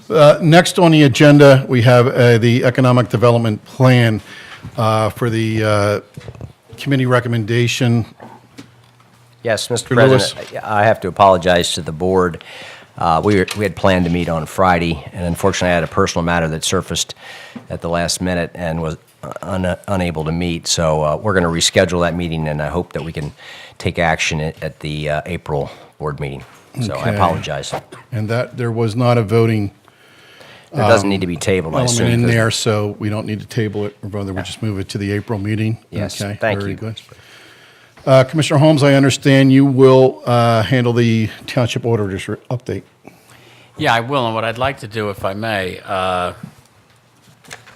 Next on the agenda, we have the Economic Development Plan for the committee recommendation. Yes, Mr. Lewis. President, I have to apologize to the board. We had planned to meet on Friday, and unfortunately, I had a personal matter that surfaced at the last minute and was unable to meet. So we're going to reschedule that meeting, and I hope that we can take action at the April board meeting. So I Okay. apologize. And that there was not a voting It doesn't need to be tabled, I assume. element in because- there, so we don't need to table it, or rather, we'll just move it to the April meeting. Yes, Okay, thank very you. good. Commissioner Holmes, I understand you will handle the township auditor's update. Yeah, I will, and what I'd like to do, if I may,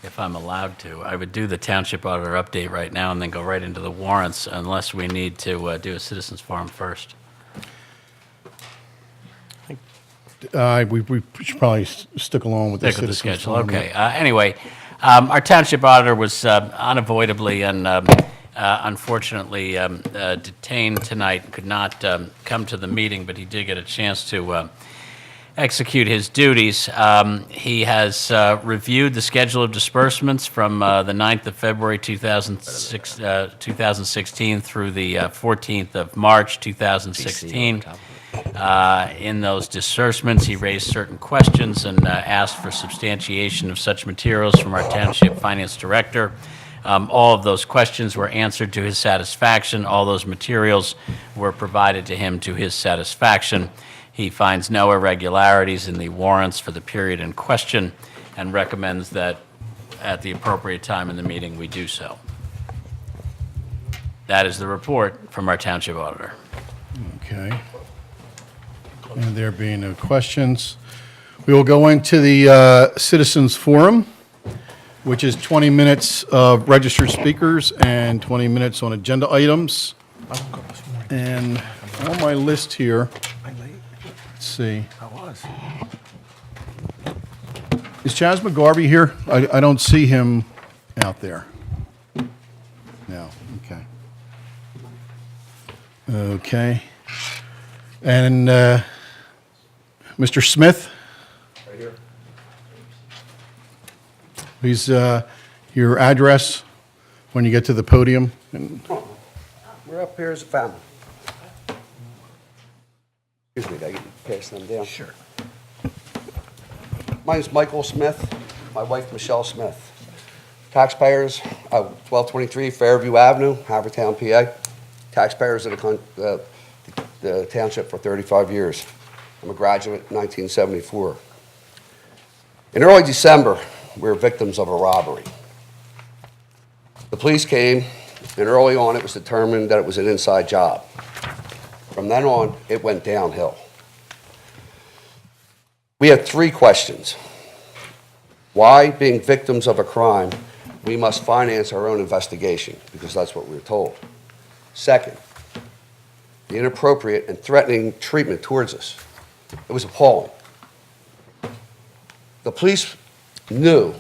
if I'm allowed to, I would do the township auditor update right now and then go right into the warrants unless we need to do a citizens forum first. We should probably stick along with the Stick with the citizens. schedule, forum. okay. Anyway, our township auditor was unavoidably and unfortunately detained tonight, could not come to the meeting, but he did get a chance to execute his duties. He has reviewed the schedule of disbursements from the 9th of February 2016 through the 14th of March 2016. In those disbursements, he raised certain questions and asked for substantiation of such materials from our Township Finance Director. All of those questions were answered to his satisfaction. All those materials were provided to him to his satisfaction. He finds no irregularities in the warrants for the period in question and recommends that at the appropriate time in the meeting, we do so. That is the report from our Township Auditor. Okay. And there being no questions, we will go into the citizens forum, which is 20 minutes of registered speakers and 20 minutes on agenda items. And on my list here, let's see. Is Chaz McGarvey here? I don't see him out there. No, okay. Okay. And Mr. Smith? Right here. Please, your address when you get to the podium. And We're up here as a family. Excuse me, I can pass them down. Sure. My name's Michael Smith, my wife Michelle Smith. Taxpayers, 1223 Fairview Avenue, Haverford Town, PA. Taxpayers of the township for 35 years. I'm a graduate in 1974. In early December, we were victims of a robbery. The police came, and early on it was determined that it was an inside job. From then on, it went downhill. We had three questions. Why, being victims of a crime, we must finance our own investigation, because that's what we were told. Second, the inappropriate and threatening treatment towards us. It was appalling. The police knew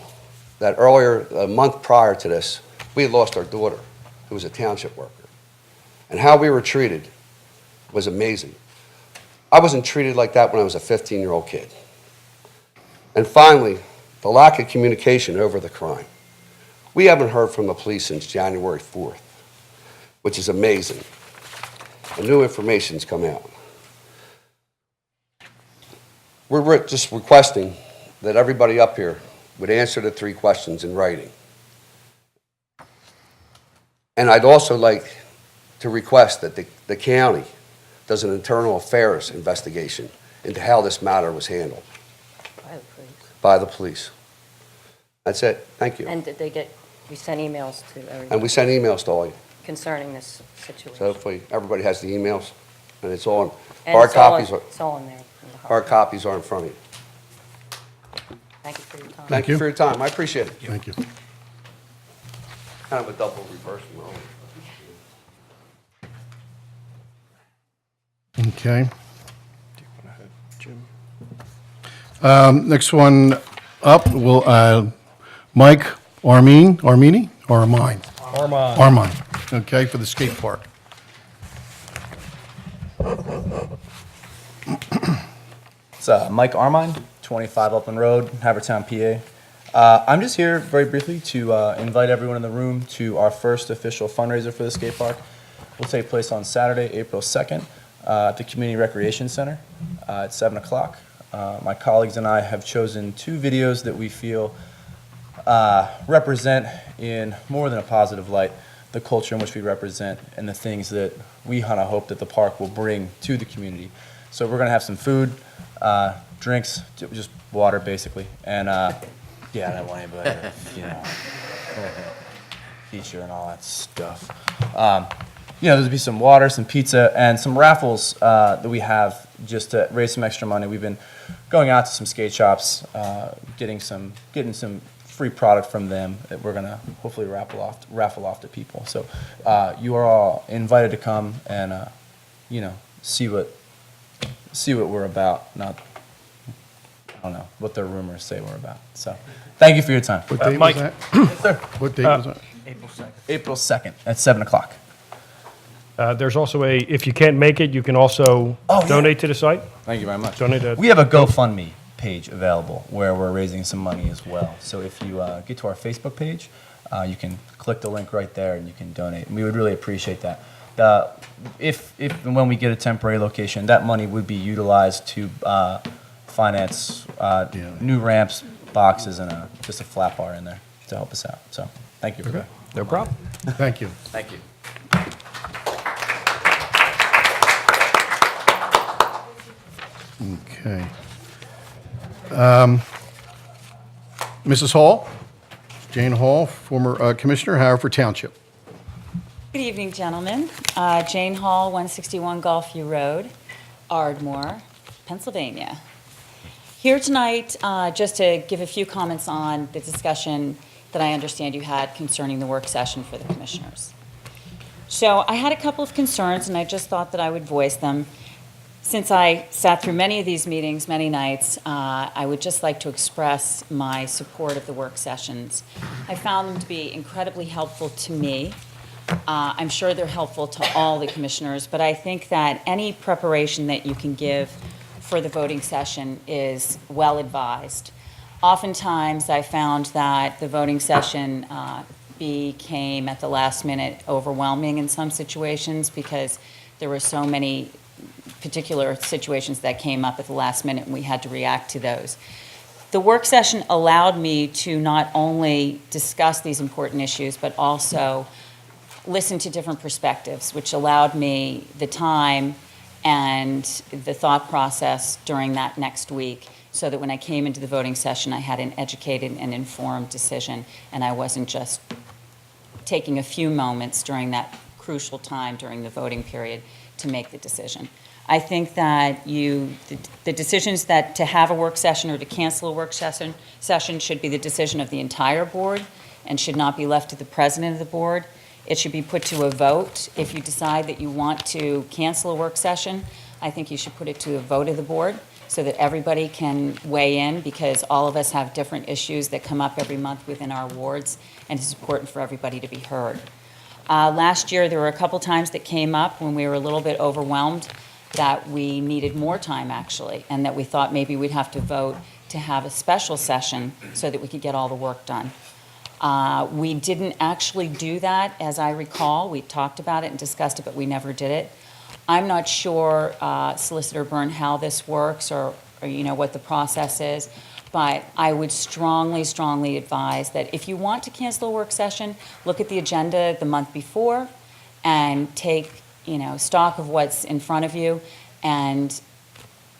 that earlier, a month prior to this, we had lost our daughter, who was a township worker. And how we were treated was amazing. I wasn't treated like that when I was a 15-year-old kid. And finally, the lack of communication over the crime. We haven't heard from the police since January 4th, which is amazing. And new information's come out. We're just requesting that everybody up here would answer the three questions in writing. And I'd also like to request that the county does an internal affairs investigation into how this matter was handled by the police. That's it. Thank you. And did they get, we sent emails to everyone And we send emails to all you. concerning this situation. So hopefully everybody has the emails, and it's all, And hard it's all copies in- are, It's all in there. in the hard copies are in front of you. Thank you for your time. Thank you for your time. I appreciate it. thank you. Kind of a double reverse role. Okay. Next one up, will Mike Armini? Armine? Armine, okay, for the skate park. It's Mike Armine, 25 Upland Road, Havertown, PA. I'm just here very briefly to invite everyone in the room to our first official fundraiser for the skate park. Will take place on Saturday, April 2nd, at the Community Recreation Center at 7 o'clock. My colleagues and I have chosen 2 videos that we feel represent in more than a positive light the culture in which we represent and the things that we kind of hope that the park will bring to the community. So we're going to have some food, drinks, just water basically, and yeah, I don't want anybody to, you know, feature and all that stuff. You know, there'll be some water, some pizza, and some raffles that we have just to raise some extra money. We've been going out to some skate shops, getting some free product from them that we're gonna hopefully raffle off to people. So you are all invited to come and you know, see what we're about. Not, I don't know what their rumors say we're about. So thank you for your time. What date was Mike. that? Yes, sir. What date was that? April 2nd at 7 o'clock. There's also if you can't make it, you can also Oh, yeah. donate to the site. Thank you very much. Donate to- We have a GoFundMe page available where we're raising some money as well. So if you get to our Facebook page, you can click the link right there and you can donate. And we would really appreciate that. If and when we get a temporary location, that money would be utilized to finance new ramps, boxes, and just a flat bar in there to help us out. So thank you for that. No problem. Thank you. Thank you. Okay. Mrs. Hall, Jane Hall, former Commissioner, Haverford Township. Good evening, gentlemen. Jane Hall, 161 Gulfview Road, Ardmore, Pennsylvania. Here tonight, just to give a few comments on the discussion that I understand you had concerning the work session for the commissioners. So I had a couple of concerns, and I just thought that I would voice them. Since I sat through many of these meetings, many nights, I would just like to express my support of the work sessions. I found them to be incredibly helpful to me. I'm sure they're helpful to all the commissioners, but I think that any preparation that you can give for the voting session is well advised. Oftentimes, I found that the voting session became, at the last minute, overwhelming in some situations because there were so many particular situations that came up at the last minute and we had to react to those. The work session allowed me to not only discuss these important issues, but also listen to different perspectives, which allowed me the time and the thought process during that next week so that when I came into the voting session, I had an educated and informed decision, and I wasn't just taking a few moments during that crucial time during the voting period to make the decision. I think that the decisions that to have a work session or to cancel a work session should be the decision of the entire board and should not be left to the president of the board. It should be put to a vote. If you decide that you want to cancel a work session, I think you should put it to a vote of the board so that everybody can weigh in, because all of us have different issues that come up every month within our wards, and it's important for everybody to be heard. Last year, there were a couple times that came up when we were a little bit overwhelmed that we needed more time, actually, and that we thought maybe we'd have to vote to have a special session so that we could get all the work done. We didn't actually do that, as I recall. We talked about it and discussed it, but we never did it. I'm not sure, Solicitor Byrne, how this works or you know what the process is, but I would strongly, strongly advise that if you want to cancel a work session, look at the agenda the month before and take stock of what's in front of you, and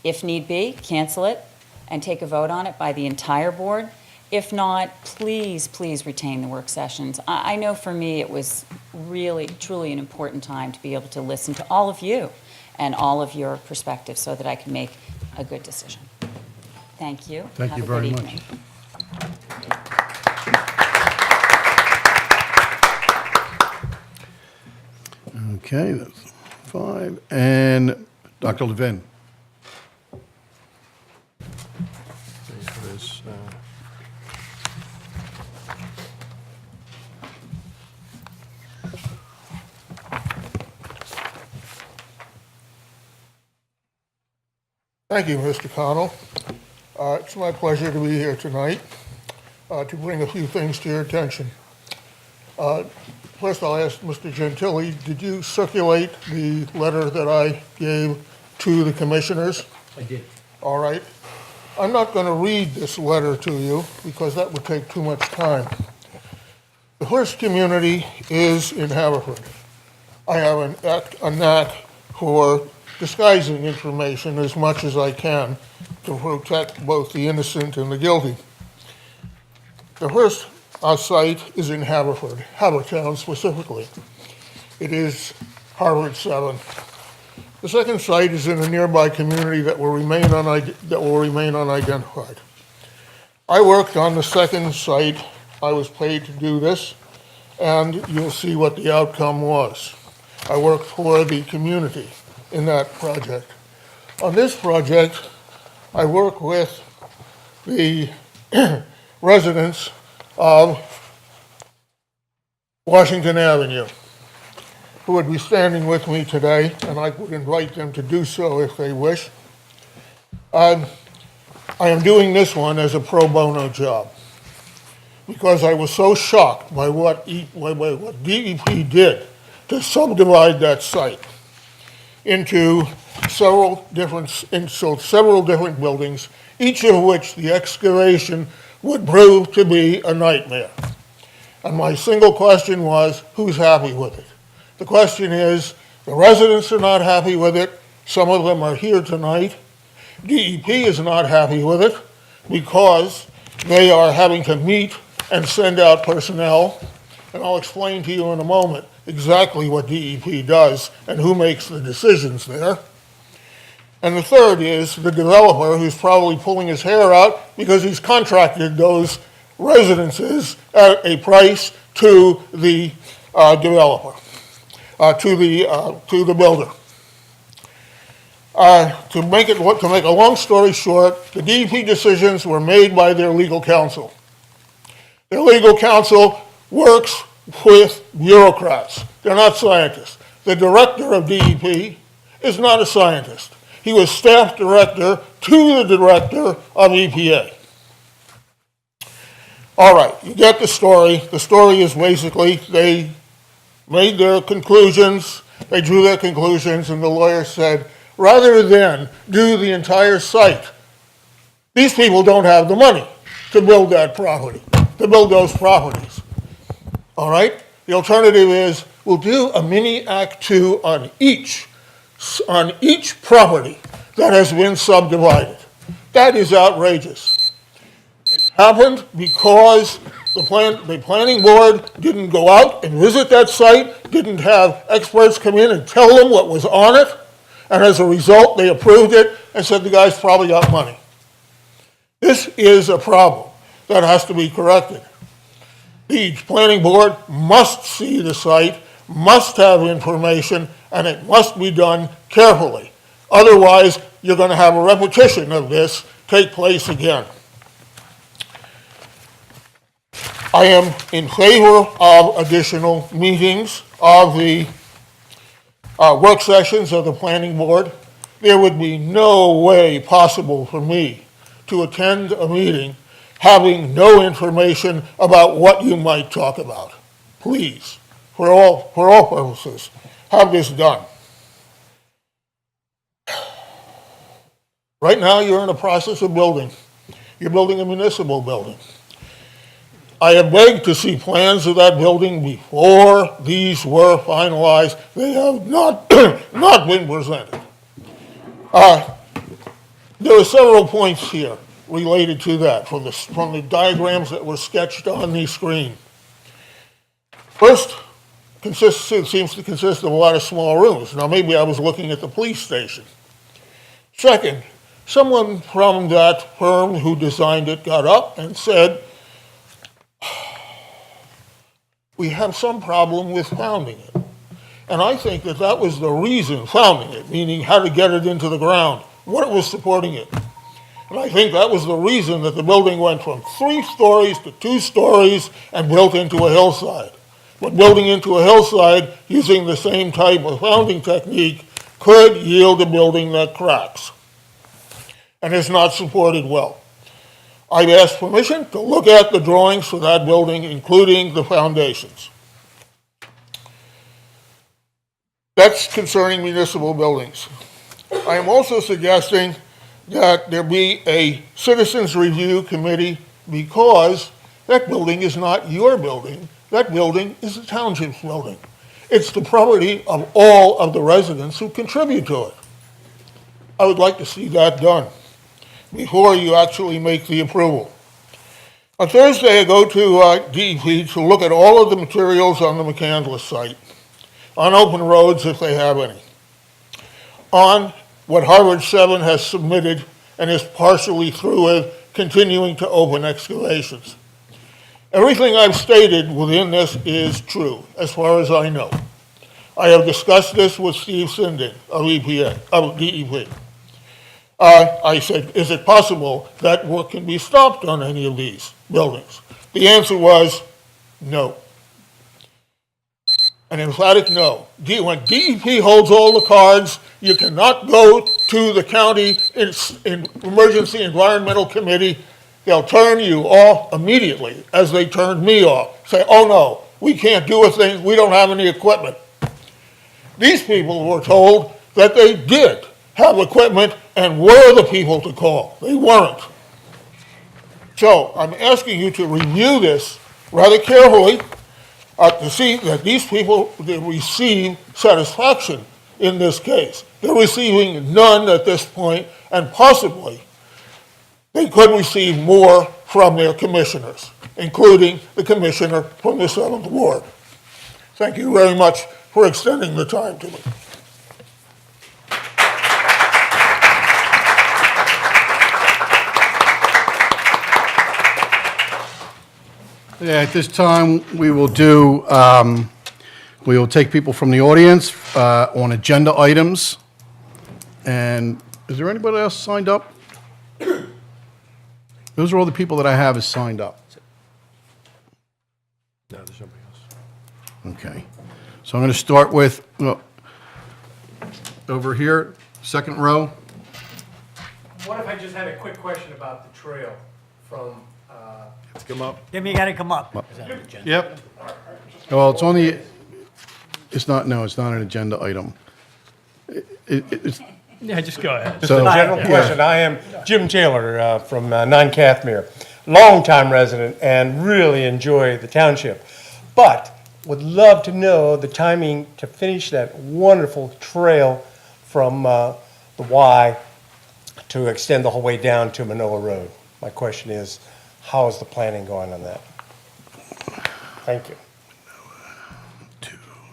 if need be, cancel it and take a vote on it by the entire board. If not, please, please retain the work sessions. I know for me it was really, truly an important time to be able to listen to all of you and all of your perspectives so that I could make a good decision. Thank you. Thank you Have a very good much. evening. Okay, that's 5. And Dr. Levin. Thank you, Mr. Connell. It's my pleasure to be here tonight to bring a few things to your attention. First, I'll ask Mr. Gentili, did you circulate the letter that I gave to the commissioners? I did. All right. I'm not going to read this letter to you because that would take too much time. The first community is in Haverford. I have a knack for disguising information as much as I can to protect both the innocent and the guilty. The first site is in Haverford, Havertown specifically. It is Harvard 7. The second site is in a nearby community that will remain unidentified. I worked on the second site. I was paid to do this, and you'll see what the outcome was. I worked for the community in that project. On this project, I work with the residents of Washington Avenue, who would be standing with me today, and I would invite them to do so if they wish. I am doing this one as a pro bono job because I was so shocked by what DEP did to subdivide that site into several different buildings, each of which the excavation would prove to be a nightmare. And my single question was, who's happy with it? The question is, the residents are not happy with it. Some of them are here tonight. DEP is not happy with it because they are having to meet and send out personnel. And I'll explain to you in a moment exactly what DEP does and who makes the decisions there. And the third is the developer who's probably pulling his hair out because he's contracted those residences at a price to the developer, to the builder. To make a long story short, the DEP decisions were made by their legal counsel. Their legal counsel works with bureaucrats. They're not scientists. The director of DEP is not a scientist. He was staff director to the director of EPA. All right, you get the story. The story is basically they made their conclusions, they drew their conclusions, and the lawyer said, rather than do the entire site, these people don't have the money to build that property, to build those properties. All right? The alternative is we'll do a mini Act 2 on each property that has been subdivided. That is outrageous. It happened because the planning board didn't go out and visit that site, didn't have experts come in and tell them what was on it, and as a result, they approved it and said the guy's probably got money. This is a problem that has to be corrected. The planning board must see the site, must have information, and it must be done carefully. Otherwise, you're going to have a repetition of this take place again. I am in favor of additional meetings of the work sessions of the planning board. There would be no way possible for me to attend a meeting having no information about what you might talk about. Please, for all purposes, have this done. Right now, you're in the process of building. You're building a municipal building. I have begged to see plans of that building before these were finalized. They have not been presented. There are several points here related to that from the diagrams that were sketched on the screen. First, it seems to consist of a lot of small rooms. Now, maybe I was looking at the police station. Second, someone from that firm who designed it got up and said, we have some problem with founding it. And I think that was the reason, founding it, meaning how to get it into the ground, what was supporting it. And I think that was the reason that the building went from 3 stories to 2 stories and built into a hillside. But building into a hillside using the same type of founding technique could yield a building that cracks and is not supported well. I've asked permission to look at the drawings for that building, including the foundations. That's concerning municipal buildings. I am also suggesting that there be a citizens review committee because that building is not your building. That building is the township's building. It's the property of all of the residents who contribute to it. I would like to see that done before you actually make the approval. On Thursday, I go to DEP to look at all of the materials on the McCandless site, on open roads if they have any, on what Harvard 7 has submitted and is partially through with continuing to open excavations. Everything I've stated within this is true, as far as I know. I have discussed this with Steve Sinden of DEP. I said, is it possible that work can be stopped on any of these buildings? The answer was no. An emphatic no. When DEP holds all the cards, you cannot go to the county emergency environmental committee. They'll turn you off immediately, as they turned me off. Say, oh no, we can't do a thing, we don't have any equipment. These people were told that they did have equipment and were the people to call. They weren't. So I'm asking you to review this rather carefully to see that these people they receive satisfaction in this case. They're receiving none at this point, and possibly they could receive more from their commissioners, including the commissioner from the 7th Ward. Thank you very much for extending the time to me. Yeah, at this time, we will take people from the audience on agenda items. And is there anybody else signed up? Those are all the people that I have is signed up. No, there's nobody else. Okay. So I'm going to start with, over here, second row. What if I just had a quick question about the trail from, Come up. Jimmy, you gotta come up. Yep. Well, it's on the, it's not an agenda item. It's, yeah, just go ahead. so, General Question. I am Jim Taylor from 9 Cathmere, longtime resident and really enjoy the township, but would love to know the timing to finish that wonderful trail from the Y to extend the whole way down to Manoa Road. My question is, how is the planning going on that? Thank you.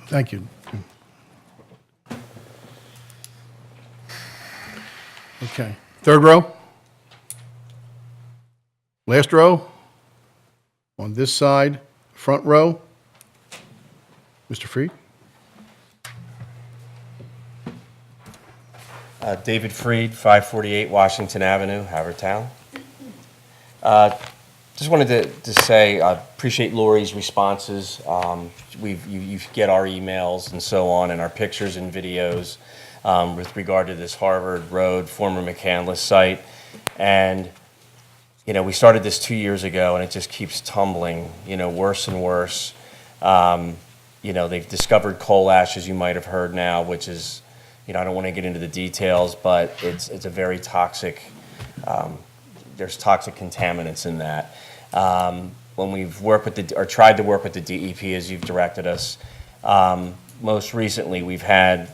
Thank you. Okay. Third row. Last row. On this side, front row. Mr. Freed. David Freed, 548 Washington Avenue, Haverford Town. Just wanted to say I appreciate Lori's responses. You get our emails and so on, and our pictures and videos with regard to this Harvard Road, former McCandless site. And, we started this 2 years ago, and it just keeps tumbling, worse and worse. They've discovered coal ash, as you might have heard now, which is, I don't want to get into the details, but it's a very toxic, there's toxic contaminants in that. When we've worked with or tried to work with the DEP as you've directed us, most recently we've had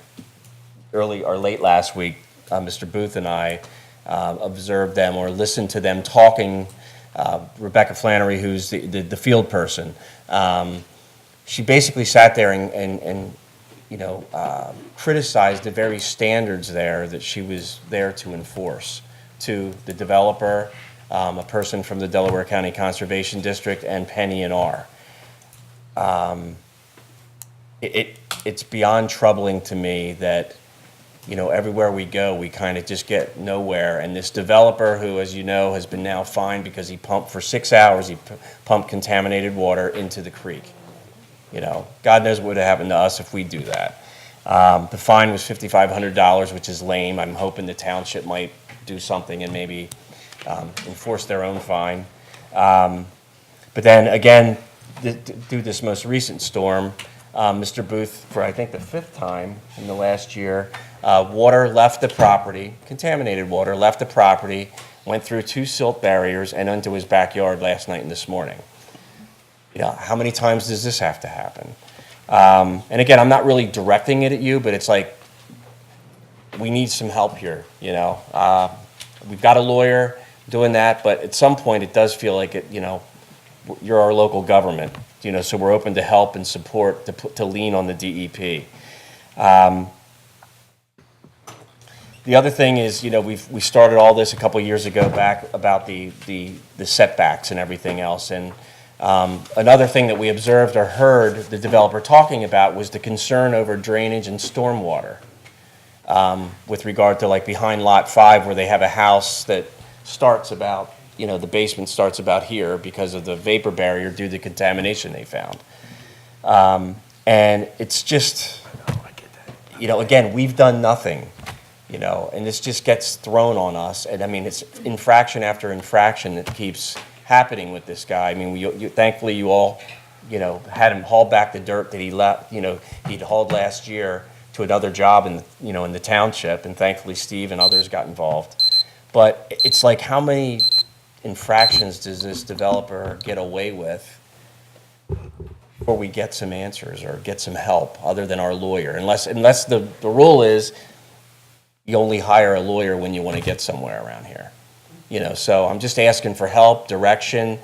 late last week, Mr. Booth and I observed them or listened to them talking. Rebecca Flannery, who's the field person, she basically sat there and criticized the very standards there that she was there to enforce to the developer, a person from the Delaware County Conservation District, and Penny and R. It's beyond troubling to me that, everywhere we go, we kind of just get nowhere. And this developer, who, as you know, has been now fined because he pumped for 6 hours, he pumped contaminated water into the creek. God knows what would have happened to us if we do that. The fine was $5,500, which is lame. I'm hoping the township might do something and maybe enforce their own fine. But then again, through this most recent storm, Mr. Booth, for I think the 5th time in the last year, water left the property, contaminated water left the property, went through 2 silt barriers and into his backyard last night and this morning. You know, how many times does this have to happen? And again, I'm not really directing it at you, but it's like, we need some help here, you know. We've got a lawyer doing that, but at some point it does feel like it, you know, you're our local government, you know, so we're open to help and support, to lean on the DEP. The other thing is, you know, we started all this a couple years ago back about the setbacks and everything else. And another thing that we observed or heard the developer talking about was the concern over drainage and stormwater. With regard to like behind Lot 5 where they have a house that starts about, you know, the basement starts about here because of the vapor barrier due to contamination they found. And it's just, you know, again, we've done nothing, you know, and this just gets thrown on us. And I mean, it's infraction after infraction that keeps happening with this guy. I mean, thankfully you all, you know, had him haul back the dirt that he left, you know, he'd hauled last year to another job in, you know, in the township, and thankfully Steve and others got involved. But it's like, how many infractions does this developer get away with before we get some answers or get some help other than our lawyer? Unless the rule is you only hire a lawyer when you want to get somewhere around here. You know, so I'm just asking for help, direction,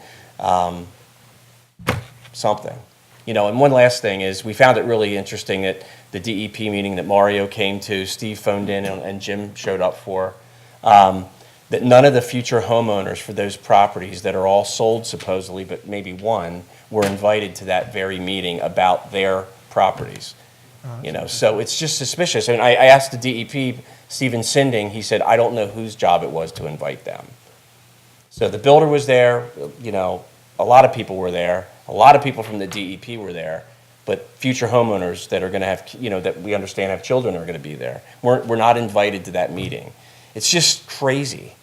something. You know, and one last thing is we found it really interesting that the DEP meeting that Mario came to, Steve phoned in and Jim showed up for, that none of the future homeowners for those properties that are all sold supposedly, but maybe one, were invited to that very meeting about their properties. You know, so it's just suspicious. And I asked the DEP, Stephen Sinding, he said, I don't know whose job it was to invite them. So the builder was there, you know, a lot of people were there, a lot of people from the DEP were there, but future homeowners that are going to have, you know, that we understand have children are going to be there. We're not invited to that meeting. It's just crazy.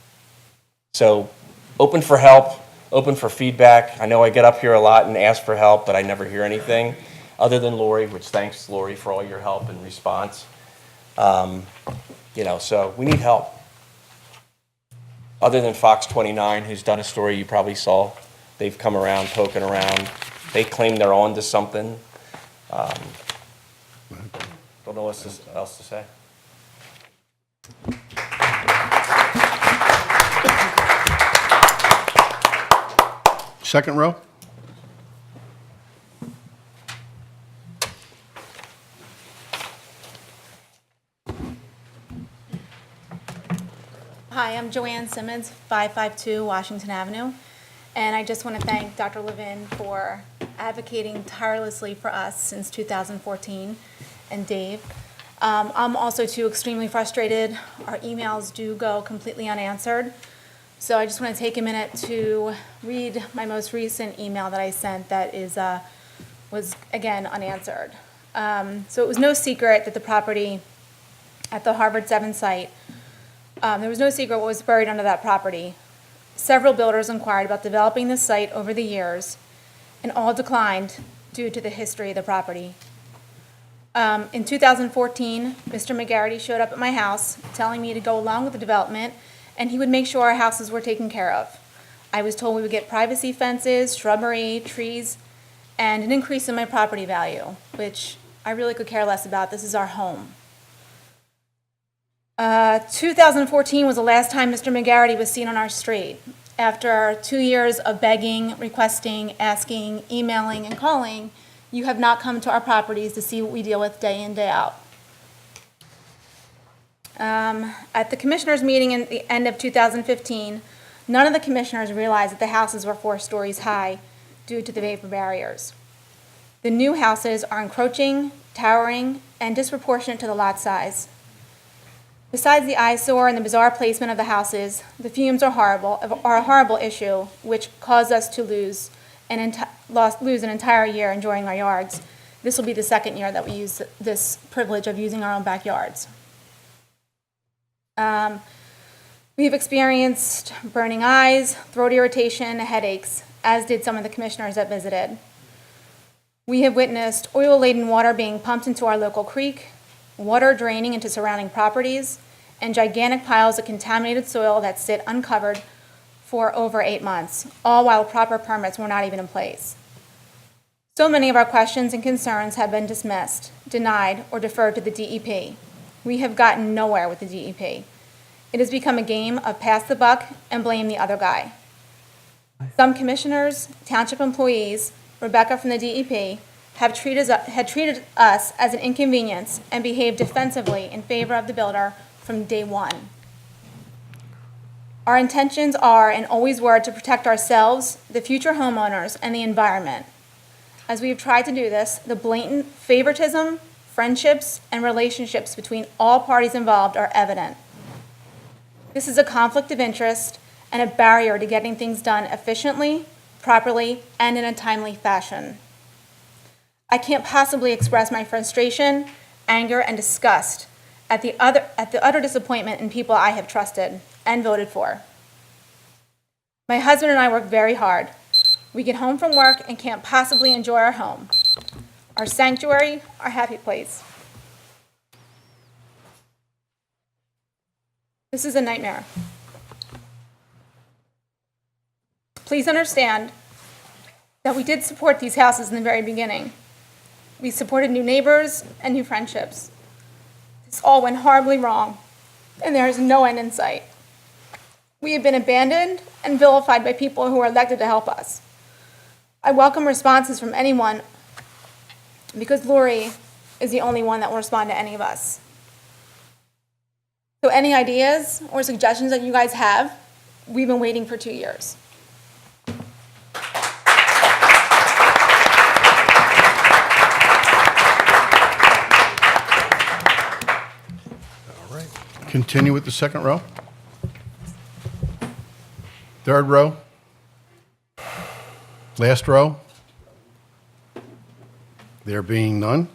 So open for help, open for feedback. I know I get up here a lot and ask for help, but I never hear anything other than Lori, which thanks, Lori, for all your help and response. You know, so we need help. Other than Fox 29, who's done a story you probably saw, they've come around, poking around. They claim they're on to something. Don't know what else to say. Second row? Hi, I'm Joanne Simmons, 552 Washington Avenue, and I just want to thank Dr. Levin for advocating tirelessly for us since 2014, and Dave. I'm also too extremely frustrated. Our emails do go completely unanswered, so I just want to take a minute to read my most recent email that I sent that was again unanswered. So it was no secret that the property at the Harvard 7 site, there was no secret what was buried under that property. Several builders inquired about developing this site over the years, and all declined due to the history of the property. In 2014, Mr. McGarity showed up at my house telling me to go along with the development, and he would make sure our houses were taken care of. I was told we would get privacy fences, shrubbery, trees, and an increase in my property value, which I really could care less about. This is our home. 2014 was the last time Mr. McGarity was seen on our street. After 2 years of begging, requesting, asking, emailing, and calling, you have not come to our properties to see what we deal with day in, day out. At the commissioners' meeting at the end of 2015, none of the commissioners realized that the houses were 4 stories high due to the vapor barriers. The new houses are encroaching, towering, and disproportionate to the lot size. Besides the eyesore and the bizarre placement of the houses, the fumes are a horrible issue, which caused us to lose an entire year enjoying our yards. This will be the 2nd year that we use this privilege of using our own backyards. We have experienced burning eyes, throat irritation, headaches, as did some of the commissioners that visited. We have witnessed oil-laden water being pumped into our local creek, water draining into surrounding properties, and gigantic piles of contaminated soil that sit uncovered for over 8 months, all while proper permits were not even in place. So many of our questions and concerns have been dismissed, denied, or deferred to the DEP. We have gotten nowhere with the DEP. It has become a game of pass the buck and blame the other guy. Some commissioners, township employees, Rebecca from the DEP, had treated us as an inconvenience and behaved defensively in favor of the builder from day one. Our intentions are and always were to protect ourselves, the future homeowners, and the environment. As we have tried to do this, the blatant favoritism, friendships, and relationships between all parties involved are evident. This is a conflict of interest and a barrier to getting things done efficiently, properly, and in a timely fashion. I can't possibly express my frustration, anger, and disgust at the utter disappointment in people I have trusted and voted for. My husband and I work very hard. We get home from work and can't possibly enjoy our home, our sanctuary, our happy place. This is a nightmare. Please understand that we did support these houses in the very beginning. We supported new neighbors and new friendships. This all went horribly wrong, and there is no end in sight. We have been abandoned and vilified by people who are elected to help us. I welcome responses from anyone because Lori is the only one that will respond to any of us. So any ideas or suggestions that you guys have, we've been waiting for 2 years. Continue with the second row. Third row. Last row. There being none.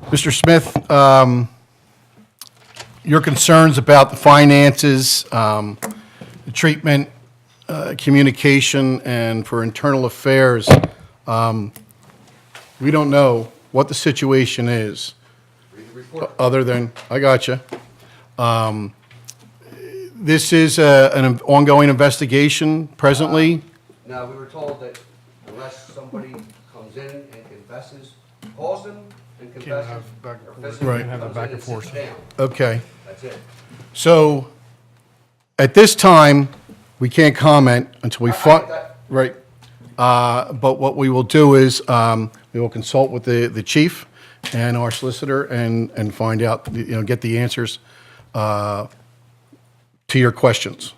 Mr. Smith, your concerns about the finances, the treatment, communication, and for internal affairs, we don't know what the situation is. Other than, I gotcha. This is an ongoing investigation presently. Now, we were told that unless somebody comes in and confesses, calls them and confesses, or physically Right. comes in and sits down, Okay. that's it. So, at this time, we can't comment until we I get find, that. right. But what we will do is, we will consult with the chief and our solicitor and find out, get the answers to your questions.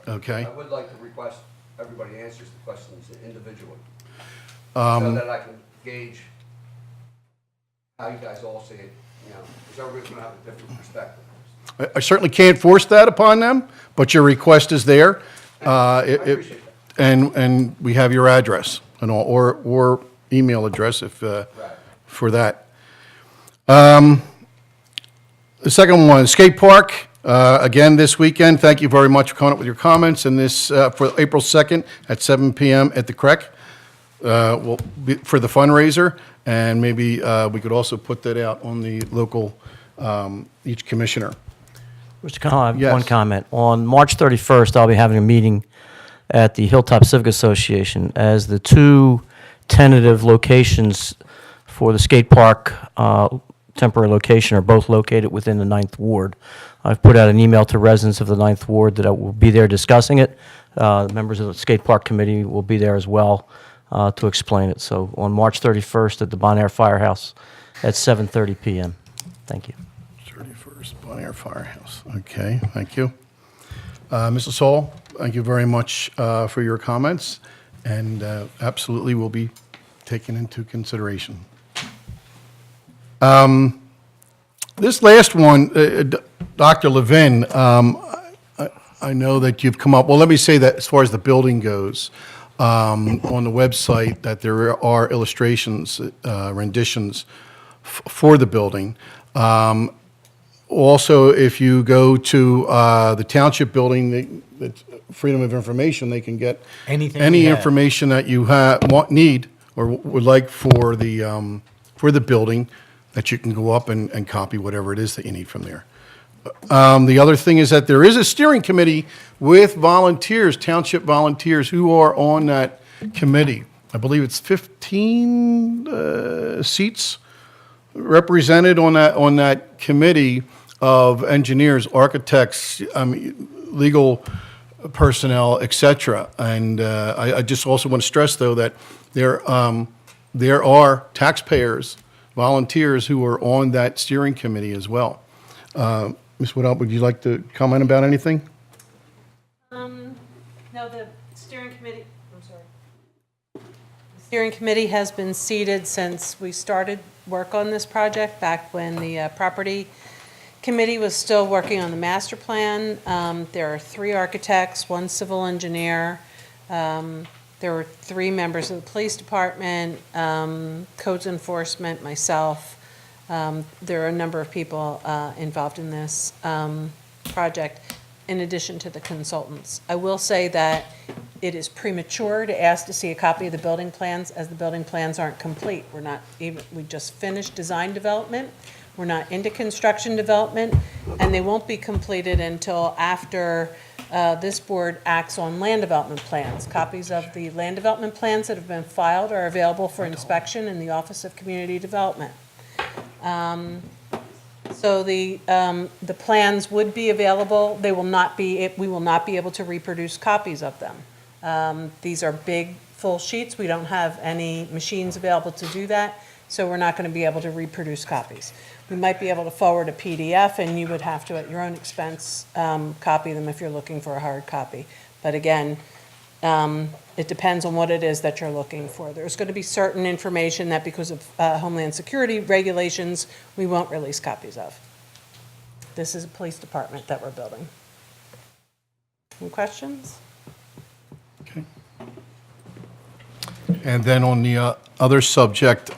Okay? I would like to request everybody answers the questions individually, so that I can gauge how you guys all see it, because everybody's going to have a different perspective. I certainly can't force that upon them, but your request is there. I appreciate that. And we have your address and all, or email address if, for that. The second one, skate park, again, this weekend. Thank you very much for coming up with your comments, and this, for April 2nd at 7 PM at the Creek, will be for the fundraiser, and maybe we could also put that out on the local, each commissioner. Mr. Connell, I have Yes. one comment. On March 31st, I'll be having a meeting at the Hilltop Civic Association as the two tentative locations for the skate park temporary location are both located within the 9th Ward. I've put out an email to residents of the 9th Ward that I will be there discussing it. Members of the skate park committee will be there as well to explain it. So on March 31st at the Bon Air Firehouse at 7:30 PM. Thank you. 31st, Bon Air Firehouse. Okay, thank you. Mrs. Hall, thank you very much for your comments, and absolutely will be taken into consideration. This last one, Dr. Levin, I know that you've come up, well, let me say that as far as the building goes, on the website, that there are illustrations, renditions for the building. Also, if you go to the township building, the Freedom of Information, they can get Anything any we have. information that you need or would like for the building, that you can go up and copy whatever it is that you need from there. The other thing is that there is a steering committee with volunteers, township volunteers, who are on that committee. I believe it's 15 seats represented on that committee of engineers, architects, legal personnel, et cetera. And I just also want to stress, though, that there are taxpayers, volunteers who are on that steering committee as well. Ms. Woodall, would you like to comment about anything? No, the steering committee, I'm sorry. The steering committee has been seated since we started work on this project, back when the property committee was still working on the master plan. There are 3 architects, 1 civil engineer. There were 3 members of the police department, codes enforcement, myself. There are a number of people involved in this project, in addition to the consultants. I will say that it is premature to ask to see a copy of the building plans, as the building plans aren't complete. We just finished design development. We're not into construction development, and they won't be completed until after this board acts on land development plans. Copies of the land development plans that have been filed are available for inspection in the Office of Community Development. So the plans would be available. We will not be able to reproduce copies of them. These are big, full sheets. We don't have any machines available to do that, so we're not going to be able to reproduce copies. We might be able to forward a PDF, and you would have to, at your own expense, copy them if you're looking for a hard copy. But again, it depends on what it is that you're looking for. There's going to be certain information that, because of Homeland Security regulations, we won't release copies of. This is a police department that we're building. Any questions? Okay. And then on the other subject,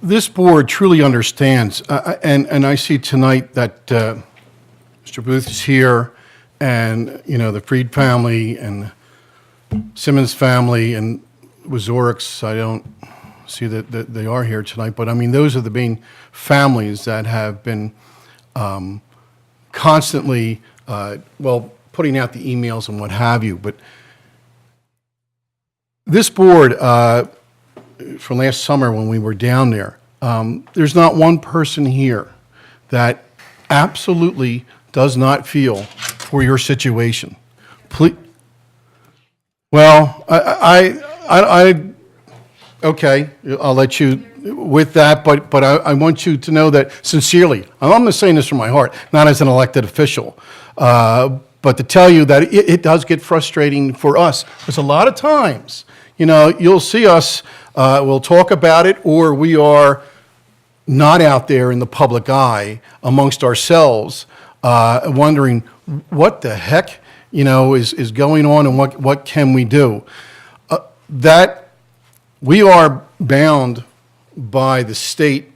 this board truly understands, and I see tonight that Mr. Booth is here, and, you know, the Freed family and Simmons family and Wazoreks, I don't see that they are here tonight, but I mean, those are the main families that have been constantly, putting out the emails and what have you. But this board, from last summer when we were down there, there's not one person here that absolutely does not feel for your situation. Please, well, okay, I'll let you with that, but I want you to know that sincerely, I'm not saying this from my heart, not as an elected official, but to tell you that it does get frustrating for us, because a lot of times, you know, you'll see us, we'll talk about it, or we are not out there in the public eye amongst ourselves, wondering what the heck, you know, is going on, and what can we do? That we are bound by the state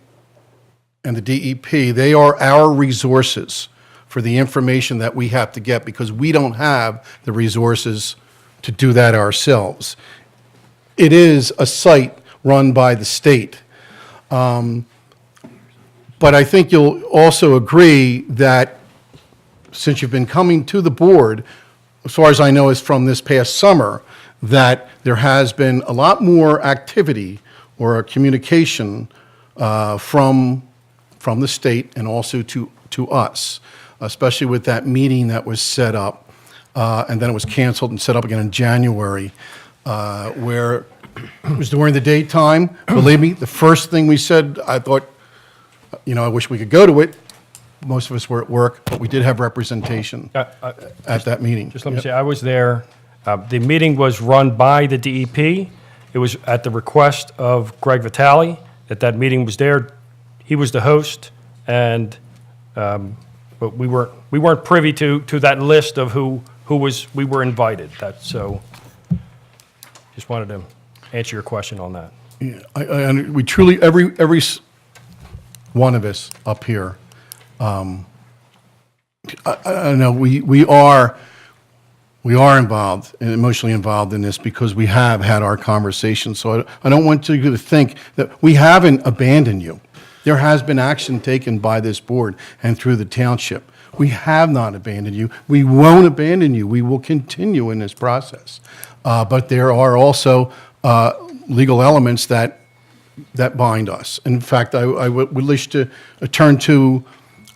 and the DEP. They are our resources for the information that we have to get, because we don't have the resources to do that ourselves. It is a site run by the state. But I think you'll also agree that since you've been coming to the board, as far as I know is from this past summer, that there has been a lot more activity or a communication from the state and also to us, especially with that meeting that was set up, and then it was canceled and set up again in January, where it was during the daytime. Believe me, the first thing we said, I thought, you know, I wish we could go to it. Most of us were at work, but we did have representation at that meeting. Just let me say, I was there. The meeting was run by the DEP. It was at the request of Greg Vitale that meeting was there. He was the host, and but we weren't privy to that list of who we were invited. So just wanted to answer your question on that. Yeah, we truly one of us up here. I know we are involved and emotionally involved in this because we have had our conversations. So I don't want you to think that we haven't abandoned you. There has been action taken by this board and through the township. We have not abandoned you. We won't abandon you. We will continue in this process. But there are also legal elements that bind us. In fact, I would wish to turn to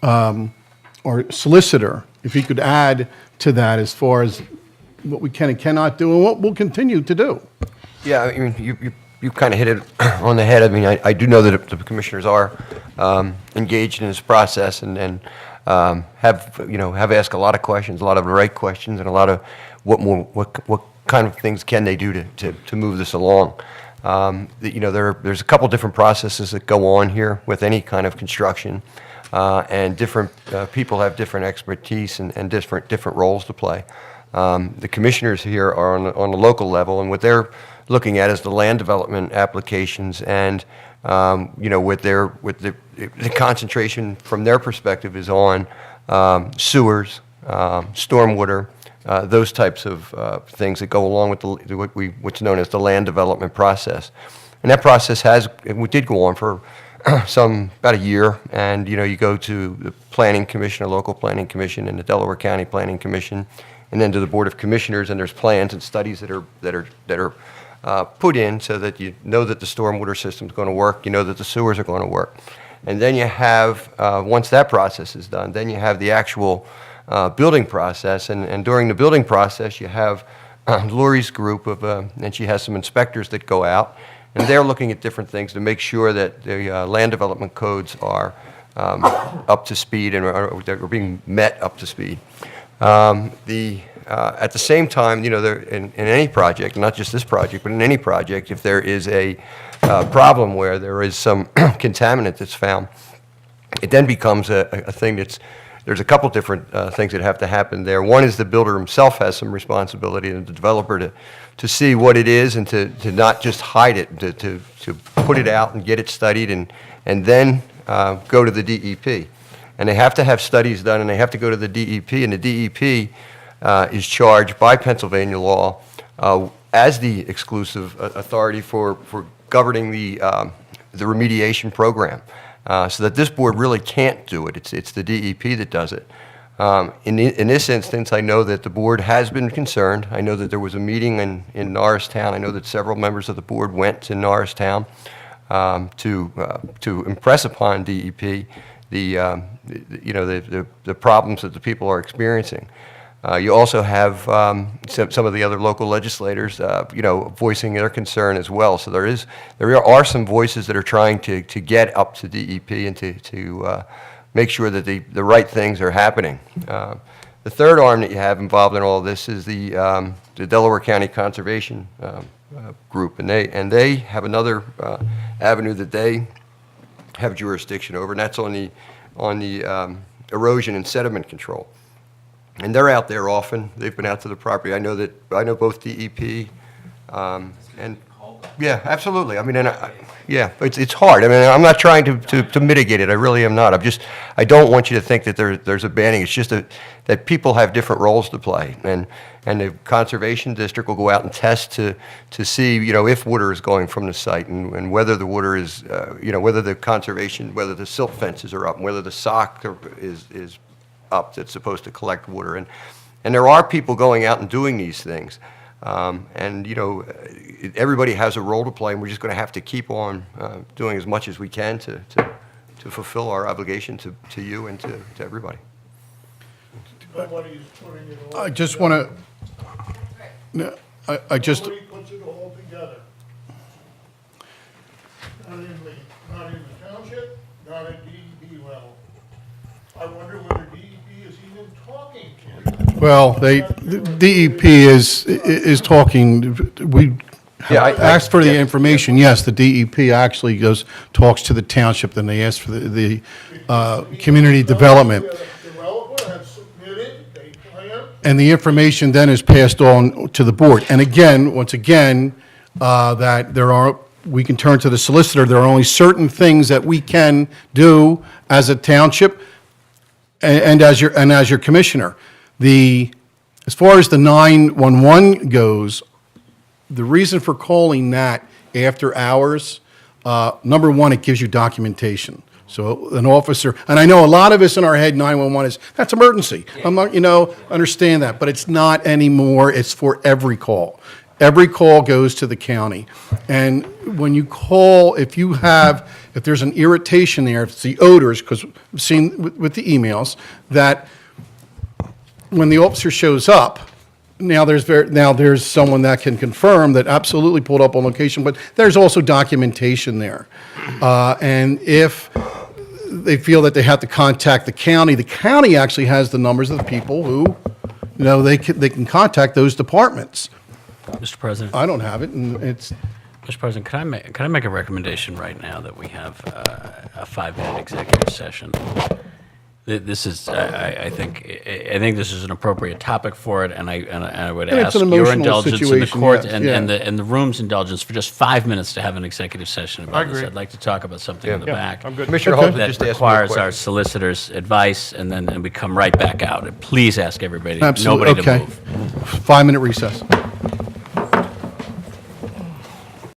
our solicitor, if he could add to that as far as what we can and cannot do and what we'll continue to do. Yeah, I mean, you kind of hit it on the head. I mean, I do know that the commissioners are engaged in this process and have asked a lot of questions, a lot of the right questions, and a lot of what kind of things can they do to move this along. There's a couple different processes that go on here with any kind of construction, and different people have different expertise and different roles to play. The commissioners here are on the local level, and what they're looking at is the land development applications, and with the concentration from their perspective is on sewers, stormwater, those types of things that go along with what's known as the land development process. And that process did go on for about a year, and you go to the Planning Commission, a local Planning Commission, and the Delaware County Planning Commission, and then to the Board of Commissioners, and there's plans and studies that are put in so that you know that the stormwater system's going to work, you know that the sewers are going to work. And then you have, once that process is done, then you have the actual building process, and during the building process, you have Lori's group and she has some inspectors that go out, and they're looking at different things to make sure that the land development codes are up to speed and are being met up to speed. At the same time, in any project, not just this project, but in any project, if there is a problem where there is some contaminant that's found, it then becomes a thing there's a couple different things that have to happen there. One is the builder himself has some responsibility, and the developer to see what it is and to not just hide it, to put it out and get it studied and then go to the DEP. And they have to have studies done, and they have to go to the DEP, and the DEP is charged by Pennsylvania law as the exclusive authority for governing the remediation program. So that this board really can't do it. It's the DEP that does it. In this instance, I know that the board has been concerned. I know that there was a meeting in Norristown. I know that several members of the board went to Norristown to impress upon DEP the problems that the people are experiencing. You also have some of the other local legislators, voicing their concern as well. So there are some voices that are trying to get up to DEP and to make sure that the right things are happening. The third arm that you have involved in all of this is the Delaware County Conservation Group, and they have another avenue that they have jurisdiction over, and that's on the erosion and sediment control. And they're out there often. They've been out to the property. I know both DEP and yeah, absolutely. I mean, it's hard. I mean, I'm not trying to mitigate it. I really am not. I don't want you to think that there's a banning. It's just that people have different roles to play, and the conservation district will go out and test to see if water is going from the site and whether the water is whether the silt fences are up, and whether the sock is up that's supposed to collect water, and there are people going out and doing these things, and everybody has a role to play, and we're just going to have to keep on doing as much as we can to fulfill our obligation to you and to everybody. Nobody's putting it all I just want to. I just. Nobody puts it all together. Not in the township, not at DEP level. I wonder whether DEP is even talking to you. Well, the DEP is talking. We asked for the information. Yes, the DEP actually talks to the township. Then they ask for the community development. The developer has submitted a plan. And the information then is passed on to the board. And again, once again, that there are we can turn to the solicitor. There are only certain things that we can do as a township and as your commissioner. As far as the 911 goes, the reason for calling that after hours, number one, it gives you documentation. So an officer, and I know a lot of us in our head, 911 is, that's emergency. I'm not, understand that, but it's not anymore. It's for every call. Every call goes to the county. And when you call, if there's an irritation there, if it's the odors, because I've seen with the emails, that when the officer shows up, now there's someone that can confirm that absolutely pulled up on location, but there's also documentation there. And if they feel that they have to contact the county actually has the numbers of the people who, they can contact those departments. Mr. President? I don't have it, and it's... Mr. President, can I make a recommendation right now that we have a 5-minute executive session? This is, I think this is an appropriate topic for it, and I would And it's ask an your emotional indulgence in the situation, court yes, and yeah. the room's indulgence for just 5 minutes to have an executive session about this. agree. I'd like to talk about something in the Yeah, back. I'm good. Commissioner Holton That just asked me a requires our question. solicitor's advice, and then we come right back out. And please ask everybody, Absolutely, nobody to okay. move. 5-minute recess.